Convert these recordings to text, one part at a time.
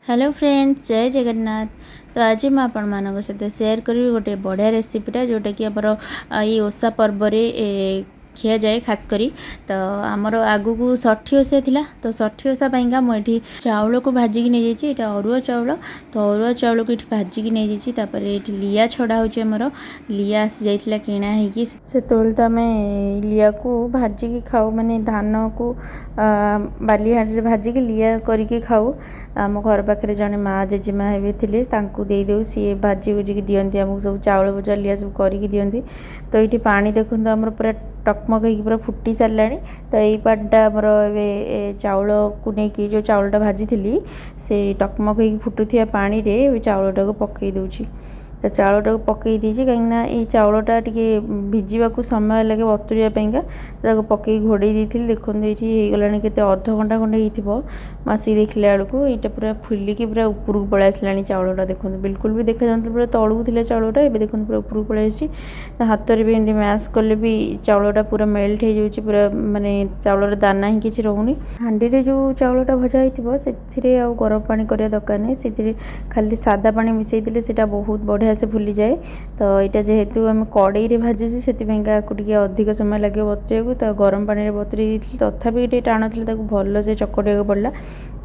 Hello friends, जय जगन्नाथ। तो आज मैं आपण मान सहित सेयार करी गोटे बढ़िया रेसिपीटा जोटा कि आमर ये ओषा पर्व खिया जाए खास करी। तो आमर आगु षठी ओषा थिला, तो षठी ओषा पाइंका मुझे चाउल को भाजिकी नहीं जाइए। यहाँ अरुआ चाउल, तो अरुआ चाउल को ये भाजिकी नहीं जाइए। ये लिया छड़ा होमर लिया आसी जाइए किणा होगी से तो आम लिया को भाजिकी खाऊ, माने धान को बाली हाँड़ी भाजिकी लिया करके खाऊ। आम घर पाखे जड़े माँ जेजेमा हे थे देदेव सी भाजी भुजिकी दिखती आमको सब चाउल भजा लिया सब करके दिखती। तो ये पानी देखो आम पूरा टकमक हो पूरा फुटी सारा। तो यही पाटा आमर चाउल को लेकिन जो चाउलटा भाजी थी से टकमक हो फुटुवा पानी रे चाउलटा को पकई दूची। तो चाउलटा को पकई देची कहीं चाउलटा टी भिजा समय लगे बतुरियापाईका तो पकई घोड़े देती। देखो ये होगला के अध घंटा खंडे मासी देखला बेलू यहाँ पूरा फुलिकी पूरा ऊपर को पलि आसला। चाउलटा देखो बिल्कुल भी देखा जाता पूरा तलू थी चाउलटा, ये देखो पूरा ऊपर को पलि आसी। हाथ में भी एमती मैश कले भी चाउलटा पूरा मेल्ट हो जाऊँगी, पूरा माने चाउलर दाना ही किसी रोनी। हांडी रे जो चाउलटा भजा होती से गरम पानी करने दरकार नहीं, से खाली सादा पानी मिसई देले सेटा बहुत बढ़िया से फुली जाए। तो यहाँ जेहेतु आम कड़ई रे भाजी से अधिक समय लगे बतुरिया। तो गरम पानी में बतुरी तथापि ये टाण थी भल से चकटिया पड़ा।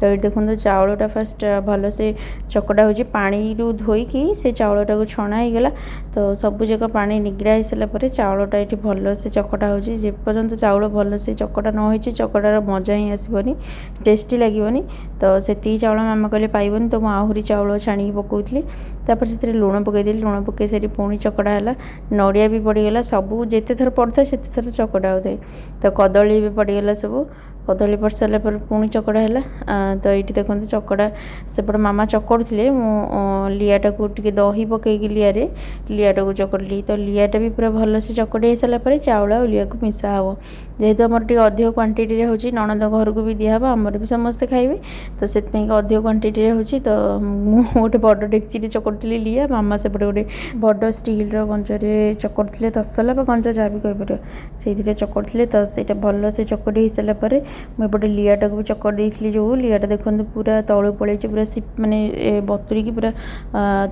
तो ये देखो चाउलटा फास्ट भल से चकटा हो पानी रू धोईकी से चाउलटा को छणा होगला। तो सबू जाक पानी निगड़ा हो सारापर चाउलटा ये भल से चकटा होपर्यंत चाउल भल से चकटा न हो चकटार मजा ही आसबनी, टेस्टी लगनी। तो से चाउल मामा कहले पाइबनी, तो मुझे आहरी चाउल छाणी पकाउली। तापर से लुण पकईदेली, लुण पकई सारी पुणी चकटा है, नड़िया भी पड़गला। सबू जिते थर पड़ता से थर चकटा होता है। तो कदली भी पड़गला, सब कदली पड़ सारा पर पुणी चकड़ा है। तो ये देखो चकड़ा सेपट मामा चकड़ुले, मु लियाटा को टे दही पकईकी लियाटा को चकड़ली। तो लियाटा भी पूरा भल से चकड़ी हो सारापर चाउल और लिया को मिसा हे। जेहेतु आमर टे अधिक क्वांटिटी हो नणंद घर को भी दिहब, आमर भी समस्ते खाइबे। तो से अधिक क्वांटिटी हो तो गोटे बड़ डेक्ची चकड़ी लिया, मामा सेपटे गोटे बड़ स्टील कंचरे चकड़ुले, तसला कंच जहाँ भी कहीपर से चकड़ुले। तो सहीटा भल से चकड़ी हो सारापर मुझे लियाटा को भी चकड़ देती। जो लियाटा देखो पूरा तलू पलि पूरा माने बतुरिकी पूरा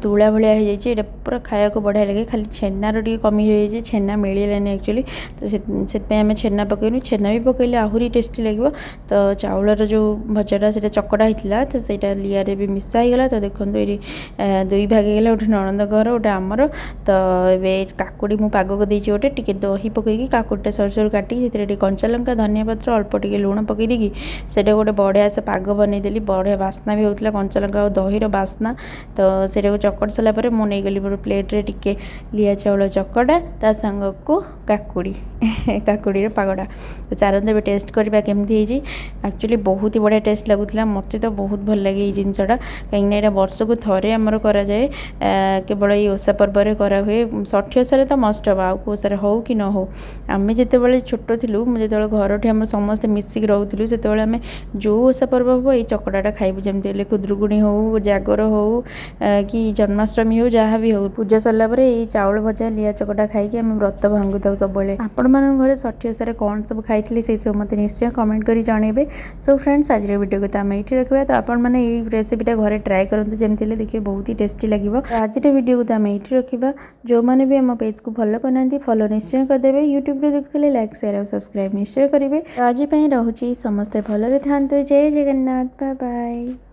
तुला भाया हो जाए। पूरा खाया को बढ़िया लगे, खाली छेनार टी कमी हो जाए, छेना मिललानी एक्चुअली। तो से आम छेना पकईनु, छेना भी पकईले आहरी टेस्टी लगे। तो चाउलर जो भजाटा से चकड़ा होता तो सहीटा लिया भी मिसा होगला। तो देखो ये दुई भाग होगा, गोटे नणंद घर गोटे आमर। तो ये काकुड़ी मु पाग को देती गोटे टी दही पकईकी काकुड़ीटा सर सर काटी से कंचा लंका धनिया पत्र अल्प टे लुण पकई देकी से गोटे बढ़िया से पाग बनईदेली। बढ़िया बास्ना भी होता कंचा लंका और दही बास्ना। तो से चकड़ सारापर मुझे गली प्लेट्रे टिके लिया चाउल चकड़ा ता सांग को काकुड़ी काकुड़ी पागटा। तो चाहते भी टेस्ट करवा केमती एक्चुअली बहुत ही बढ़िया टेस्ट लगुला। मत तो बहुत भल लगे ये जिनसटा, कहीं वर्ष को थे आमर कराए केवल ये ओषा पर्व कराए। षठी ओषा तो मस्ट हम आउ ओषा हो कि न हो। आम जिते छोट थी मुझे घर आम समस्ते मिसिक रोलु से आम जो ओषा पर्व हम ये चकटाटा खाइबू, जमी खुदरुकुणी हो, जागर हो कि जन्माष्टमी हो, जहाँ भी हो पूजा सरलापर ये चाउल भजा लिया चकटा खाई आम व्रत भांगु था सब। आपण मान घर षठी ओषा कौन सब खाई से सब मत निश्चय कमेंट कर जनइबे। सो फ्रेंड्स, आज वीडियो को तो आम ये रखा। तो आपण मैंने ये रेसिपीटा घरे ट्राए करूँ, जमी देखिए बहुत ही टेस्टी लगे। आज वीडियो को तो आम ये रखा। जो मैंने भी आम पेज को फॉलो करना फॉलो निश्चय करदे। यूट्यूब देखते लाइक शेयर और सब्सक्राइब निश्चय करेंगे। तो आज रोचे समस्ते भलरे था। जय जगन्नाथ, बाय बाय।